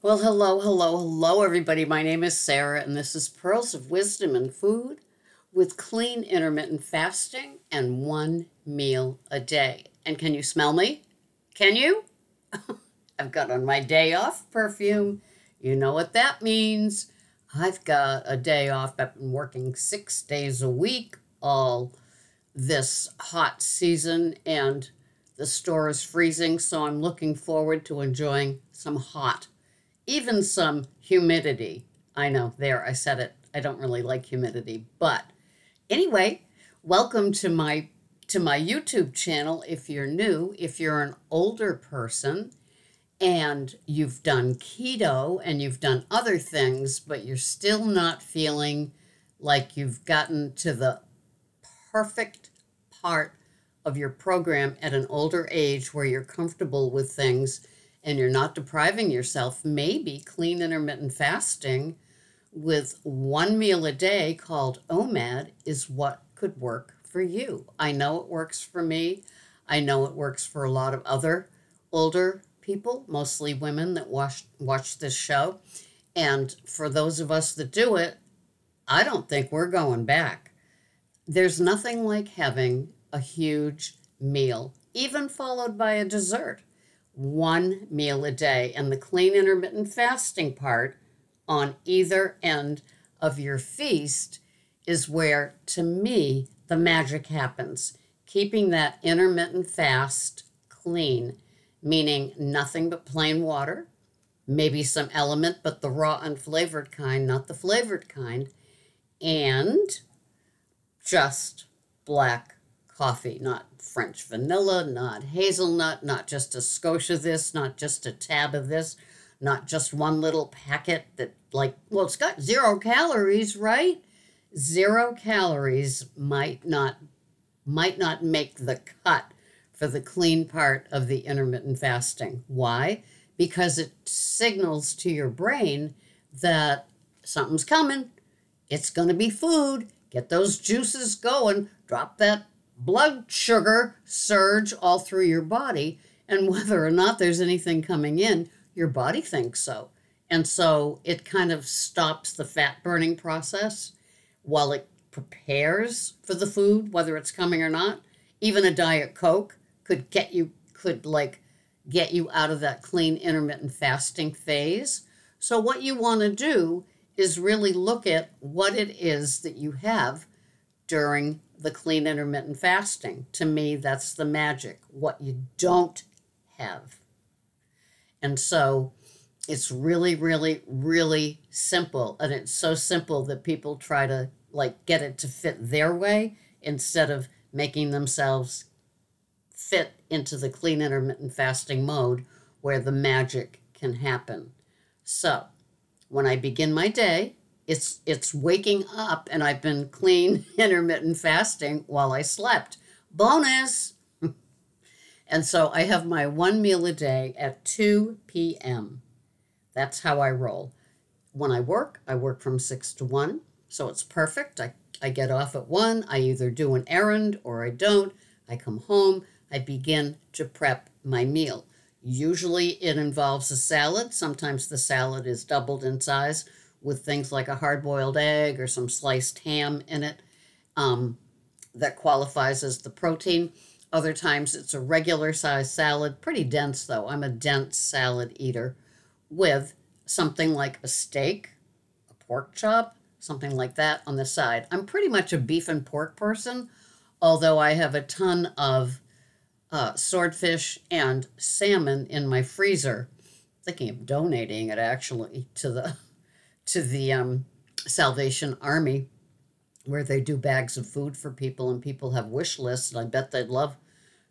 Well, hello, everybody. My name is Sarah, and this is Pearls of Wisdom and Food with clean intermittent fasting and one meal a day. And can you smell me? Can you? I've got on my day off perfume. You know what that means. I've got a day off. I've been working 6 days a week all this hot season, and the store is freezing, so I'm looking forward to enjoying some hot, even some humidity. I know, there, I said it. I don't really like humidity. But anyway, welcome to my YouTube channel if you're new. If you're an older person and you've done keto and you've done other things, but you're still not feeling like you've gotten to the perfect part of your program at an older age where you're comfortable with things and you're not depriving yourself, maybe clean intermittent fasting with one meal a day called OMAD is what could work for you. I know it works for me. I know it works for a lot of other older people, mostly women that watch this show. And for those of us that do it, I don't think we're going back. There's nothing like having a huge meal, even followed by a dessert. One meal a day, and the clean intermittent fasting part on either end of your feast is where, to me, the magic happens. Keeping that intermittent fast clean, meaning nothing but plain water, maybe some element, but the raw unflavored kind, not the flavored kind, and just black coffee, not French vanilla, not hazelnut, not just a skosh of this, not just a tab of this, not just one little packet that, like, well, it's got 0 calories, right? 0 calories might not make the cut for the clean part of the intermittent fasting. Why? Because it signals to your brain that something's coming. It's going to be food. Get those juices going. Drop that blood sugar surge all through your body. And whether or not there's anything coming in, your body thinks so. And so it kind of stops the fat burning process while it prepares for the food, whether it's coming or not. Even a Diet Coke could get you out of that clean intermittent fasting phase. So what you want to do is really look at what it is that you have during the clean intermittent fasting. To me, that's the magic, what you don't have. And so it's really, really, really simple. And it's so simple that people try to get it to fit their way instead of making themselves fit into the clean intermittent fasting mode where the magic can happen. So when I begin my day, it's waking up and I've been clean intermittent fasting while I slept. Bonus! And so I have my one meal a day at 2 p.m. That's how I roll. When I work from 6 to 1, so it's perfect. I get off at 1. I either do an errand or I don't. I come home. I begin to prep my meal. Usually it involves a salad. Sometimes the salad is doubled in size with things like a hard-boiled egg or some sliced ham in it that qualifies as the protein. Other times it's a regular size salad, pretty dense though. I'm a dense salad eater with something like a steak, a pork chop, something like that on the side. I'm pretty much a beef and pork person, although I have a ton of swordfish and salmon in my freezer. Thinking of donating it actually to the Salvation Army, where they do bags of food for people and people have wish lists, and I bet they'd love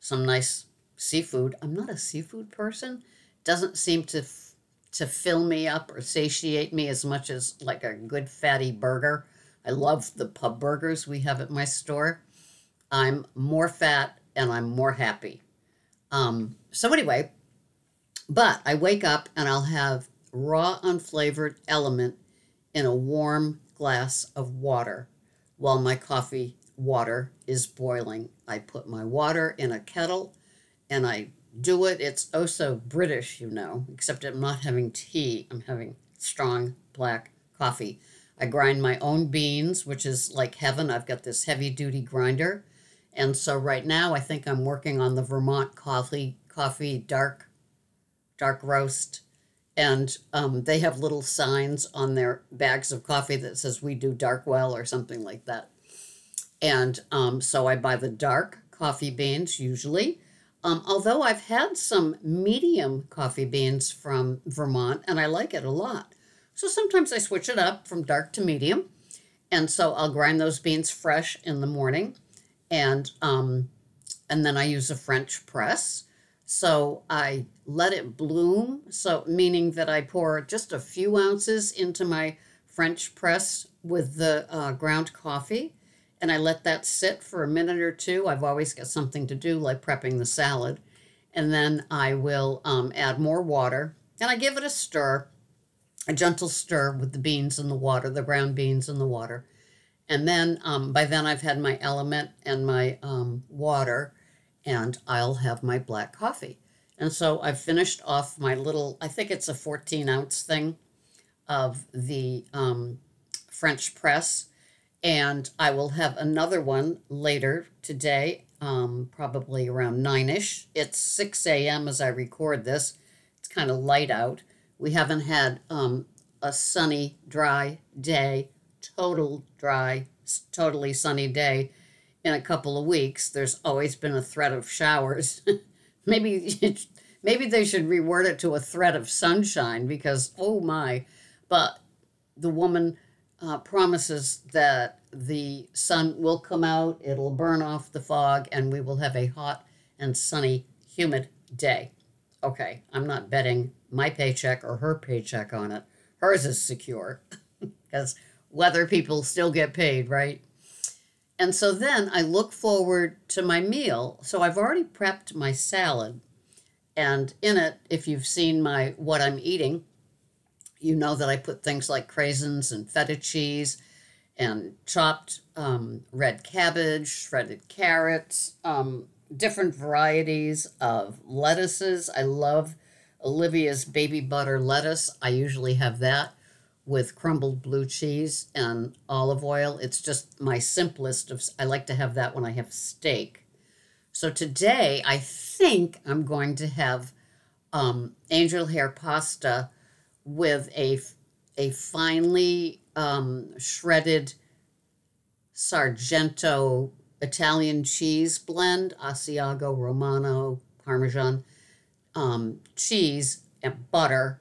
some nice seafood. I'm not a seafood person. Doesn't seem to fill me up or satiate me as much as like a good fatty burger. I love the pub burgers we have at my store. I'm more fat and I'm more happy. So anyway, but I wake up and I'll have raw unflavored element in a warm glass of water while my coffee water is boiling. I put my water in a kettle and I do it. It's oh so British, you know, except I'm not having tea. I'm having strong black coffee. I grind my own beans, which is like heaven. I've got this heavy duty grinder. And so right now I think I'm working on the Vermont coffee dark roast. And they have little signs on their bags of coffee that says we do dark well or something like that. And so I buy the dark coffee beans usually. Although I've had some medium coffee beans from Vermont and I like it a lot. So sometimes I switch it up from dark to medium. And so I'll grind those beans fresh in the morning. And then I use a French press. So I let it bloom. So meaning that I pour just a few ounces into my French press with the ground coffee. And I let that sit for a minute or two. I've always got something to do, like prepping the salad. And then I will add more water. And I give it a stir, a gentle stir with the beans in the water, the brown beans in the water. And then by then I've had my element and my water, and I'll have my black coffee. And so I've finished off my little, I think it's a 14-ounce thing of the French press. And I will have another one later today, probably around 9-ish. It's 6 a.m. as I record this. It's kind of light out. We haven't had a sunny, dry day, totally sunny day in a couple of weeks. There's always been a threat of showers. maybe they should reword it to a threat of sunshine because, oh my. But the woman promises that the sun will come out, it'll burn off the fog, and we will have a hot and sunny, humid day. Okay, I'm not betting my paycheck or her paycheck on it. Hers is secure because weather people still get paid, right? And so then I look forward to my meal. So I've already prepped my salad, and in it, if you've seen my what I'm eating, you know that I put things like craisins and feta cheese and chopped red cabbage, shredded carrots, different varieties of lettuces. I love Olivia's baby butter lettuce. I usually have that with crumbled blue cheese and olive oil. It's just my simplest of, I like to have that when I have steak. So today I think I'm going to have angel hair pasta with a finely shredded Sargento Italian cheese blend, Asiago, Romano, Parmesan, cheese and butter,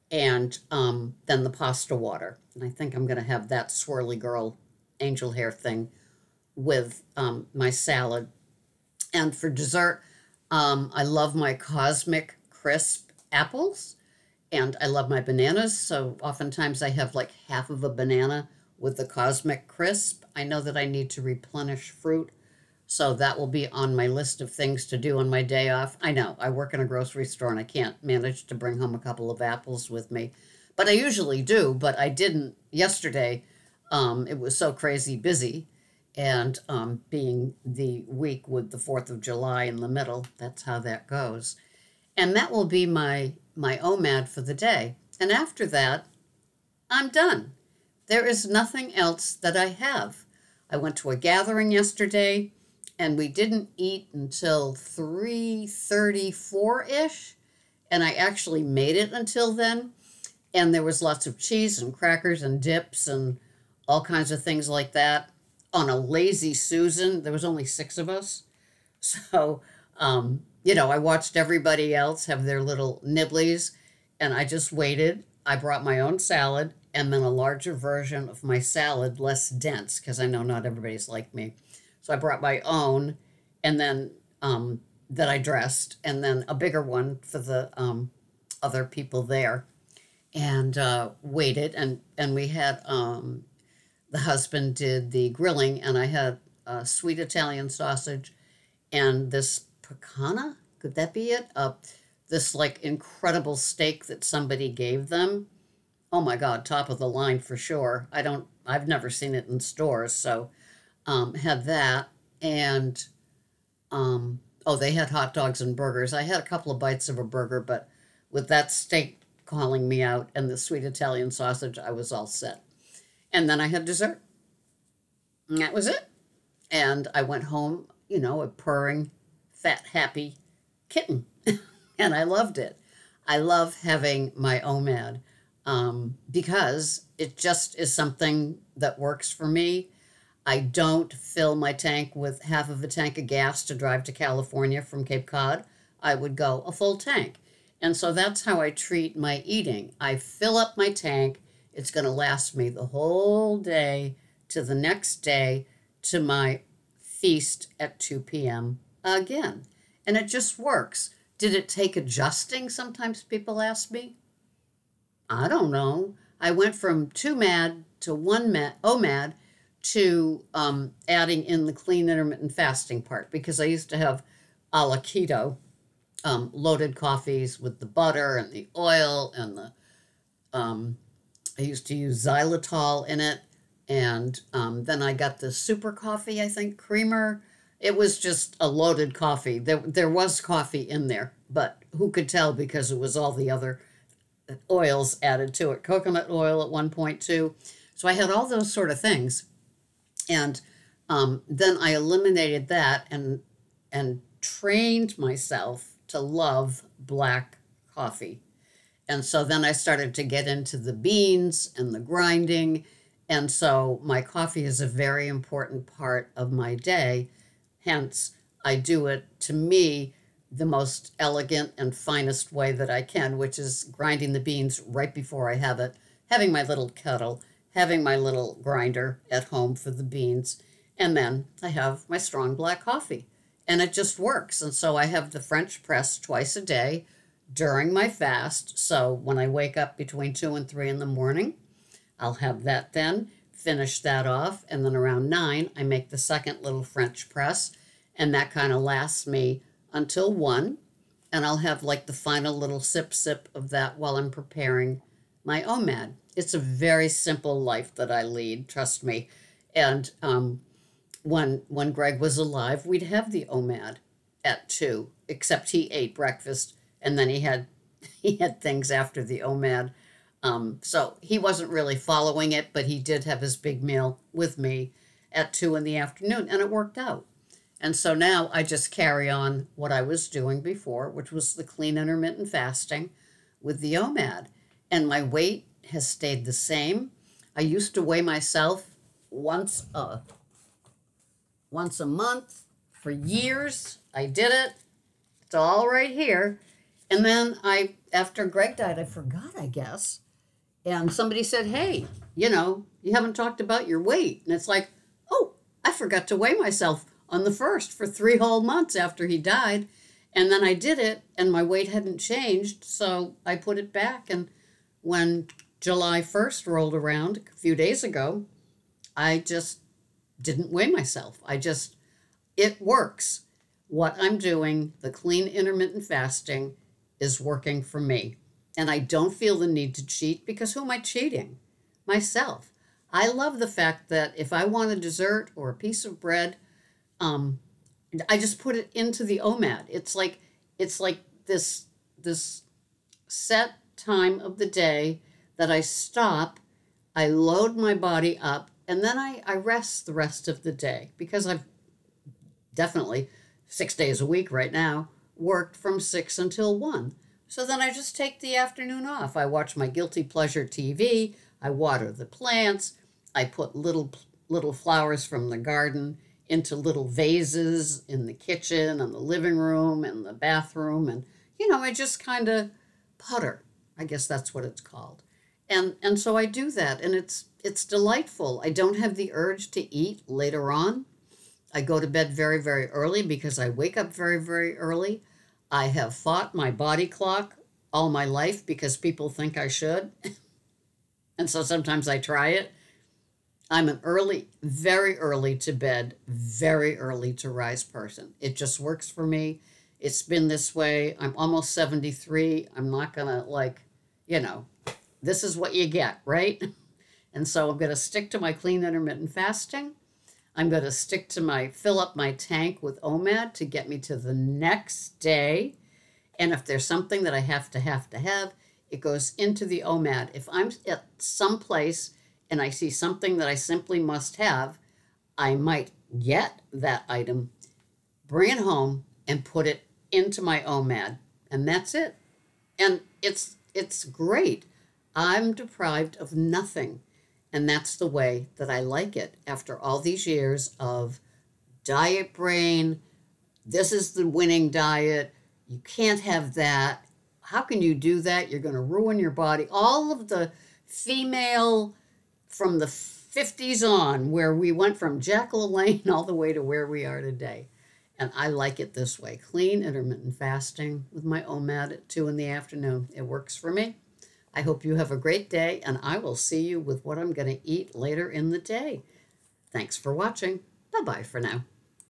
and then the pasta water. And I think I'm going to have that swirly girl angel hair thing with my salad. And for dessert, I love my Cosmic Crisp apples. And I love my bananas, so oftentimes I have like half of a banana with the Cosmic Crisp. I know that I need to replenish fruit, so that will be on my list of things to do on my day off. I know, I work in a grocery store and I can't manage to bring home a couple of apples with me. But I usually do, but I didn't yesterday. It was so crazy busy. And being the week with the 4th of July in the middle, that's how that goes. And that will be my OMAD for the day. And after that, I'm done. There is nothing else that I have. I went to a gathering yesterday, and we didn't eat until 3:34-ish, and I actually made it until then. And there was lots of cheese and crackers and dips and all kinds of things like that on a lazy Susan. There was only 6 of us. So, I watched everybody else have their little nibblies, and I just waited. I brought my own salad and then a larger version of my salad, less dense, because I know not everybody's like me. So I brought my own, and then that I dressed, and then a bigger one for the other people there, and waited. And we had, the husband did the grilling, and I had sweet Italian sausage and this picanha, could that be it? This like incredible steak that somebody gave them. Oh my God, top of the line for sure. I've never seen it in stores. So had that, and Oh, they had hot dogs and burgers. I had a couple of bites of a burger, but with that steak calling me out and the sweet Italian sausage, I was all set. And then I had dessert. And that was it. And I went home, a purring, fat, happy kitten. And I loved it. I love having my OMAD because it just is something that works for me. I don't fill my tank with half of a tank of gas to drive to California from Cape Cod. I would go a full tank. And so that's how I treat my eating. I fill up my tank. It's going to last me the whole day to the next day to my feast at 2 p.m. again. And it just works. Did it take adjusting? Sometimes people ask me. I don't know. I went from 2 MAD to 1 OMAD to adding in the clean intermittent fasting part because I used to have a la keto loaded coffees with the butter and the oil and the I used to use xylitol in it, and then I got the super coffee, I think, creamer. It was just a loaded coffee. There was coffee in there, but who could tell because it was all the other oils added to it. Coconut oil at one point too. So I had all those sort of things. And then I eliminated that and trained myself to love black coffee. And so then I started to get into the beans and the grinding. And so my coffee is a very important part of my day. Hence, I do it, to me, the most elegant and finest way that I can, which is grinding the beans right before I have it, having my little kettle, having my little grinder at home for the beans, and then I have my strong black coffee. And it just works. And so I have the French press twice a day during my fast. So when I wake up between 2 and 3 in the morning, I'll have that then, finish that off, and then around 9, I make the second little French press, and that kind of lasts me until 1, and I'll have like the final little sip of that while I'm preparing my OMAD. It's a very simple life that I lead, trust me. And when Greg was alive, we'd have the OMAD at 2, except he ate breakfast, and then he had things after the OMAD. So he wasn't really following it, but he did have his big meal with me at 2 in the afternoon, and it worked out. And so now I just carry on what I was doing before, which was the clean intermittent fasting with the OMAD. And my weight has stayed the same. I used to weigh myself once a month for years. I did it. It's all right here. And then after Greg died, I forgot, I guess. And somebody said, hey, you haven't talked about your weight. And it's like, oh, I forgot to weigh myself on the 1st for 3 whole months after he died. And then I did it, and my weight hadn't changed, so I put it back. And when July 1st rolled around a few days ago, I just didn't weigh myself. It works. What I'm doing, the clean intermittent fasting, is working for me. And I don't feel the need to cheat because who am I cheating? Myself. I love the fact that if I want a dessert or a piece of bread, I just put it into the OMAD. It's like this set time of the day that I stop, I load my body up, and then I rest the rest of the day because I've definitely 6 days a week right now worked from 6 until 1. So then I just take the afternoon off. I watch my guilty pleasure TV. I water the plants. I put little flowers from the garden into little vases in the kitchen and the living room and the bathroom. And, I just kind of putter. I guess that's what it's called. And so I do that, and it's delightful. I don't have the urge to eat later on. I go to bed very, very early because I wake up very, very early. I have fought my body clock all my life because people think I should. And so sometimes I try it. I'm an very early to bed, very early to rise person. It just works for me. It's been this way. I'm almost 73. I'm not going to this is what you get, right? And so I'm going to stick to my clean intermittent fasting. I'm going to fill up my tank with OMAD to get me to the next day. And if there's something that I have to have, it goes into the OMAD. If I'm at some place and I see something that I simply must have, I might get that item, bring it home, and put it into my OMAD. And that's it. And it's great. I'm deprived of nothing. And that's the way that I like it after all these years of diet brain. This is the winning diet. You can't have that. How can you do that? You're going to ruin your body. All of the female from the 50s on, where we went from Jekyll Lane all the way to where we are today. And I like it this way. Clean, intermittent fasting with my OMAD at 2 in the afternoon. It works for me. I hope you have a great day, and I will see you with what I'm going to eat later in the day. Thanks for watching. Bye-bye for now.